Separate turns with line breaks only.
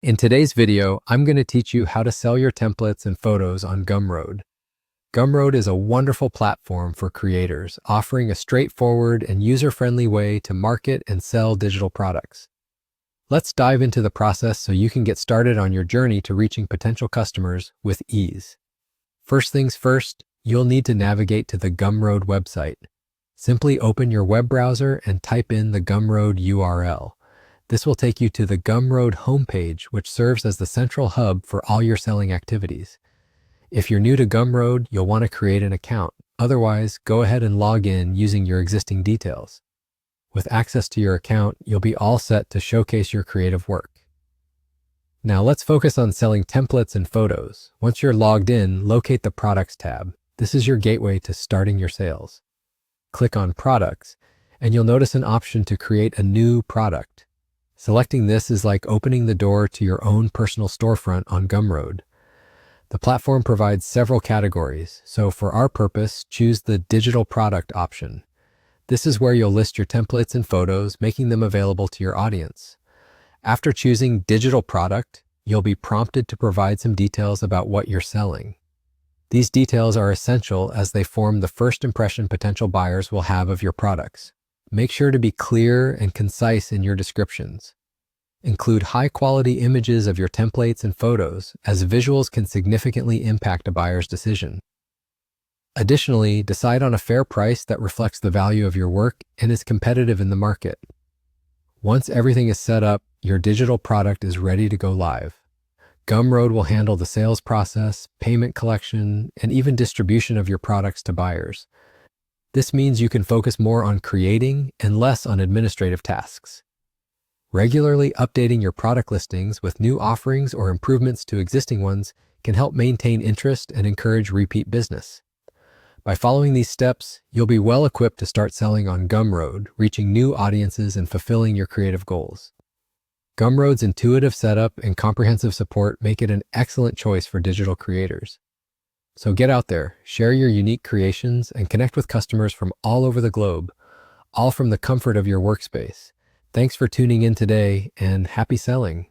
In today's video, I'm going to teach you how to sell your templates and photos on Gumroad. Gumroad is a wonderful platform for creators, offering a straightforward and user-friendly way to market and sell digital products. Let's dive into the process so you can get started on your journey to reaching potential customers with ease. First things first, you'll need to navigate to the Gumroad website. Simply open your web browser and type in the Gumroad URL. This will take you to the Gumroad homepage, which serves as the central hub for all your selling activities. If you're new to Gumroad, you'll want to create an account. Otherwise, go ahead and log in using your existing details. With access to your account, you'll be all set to showcase your creative work. Now let's focus on selling templates and photos. Once you're logged in, locate the Products tab. This is your gateway to starting your sales. Click on Products, and you'll notice an option to create a new product. Selecting this is like opening the door to your own personal storefront on Gumroad. The platform provides several categories, so for our purpose, choose the Digital Product option. This is where you'll list your templates and photos, making them available to your audience. After choosing Digital Product, you'll be prompted to provide some details about what you're selling. These details are essential as they form the first impression potential buyers will have of your products. Make sure to be clear and concise in your descriptions. Include high-quality images of your templates and photos, as visuals can significantly impact a buyer's decision. Additionally, decide on a fair price that reflects the value of your work and is competitive in the market. Once everything is set up, your digital product is ready to go live. Gumroad will handle the sales process, payment collection, and even distribution of your products to buyers. This means you can focus more on creating and less on administrative tasks. Regularly updating your product listings with new offerings or improvements to existing ones can help maintain interest and encourage repeat business. By following these steps, you'll be well equipped to start selling on Gumroad, reaching new audiences and fulfilling your creative goals. Gumroad's intuitive setup and comprehensive support make it an excellent choice for digital creators. So get out there, share your unique creations, and connect with customers from all over the globe, all from the comfort of your workspace. Thanks for tuning in today, and happy selling.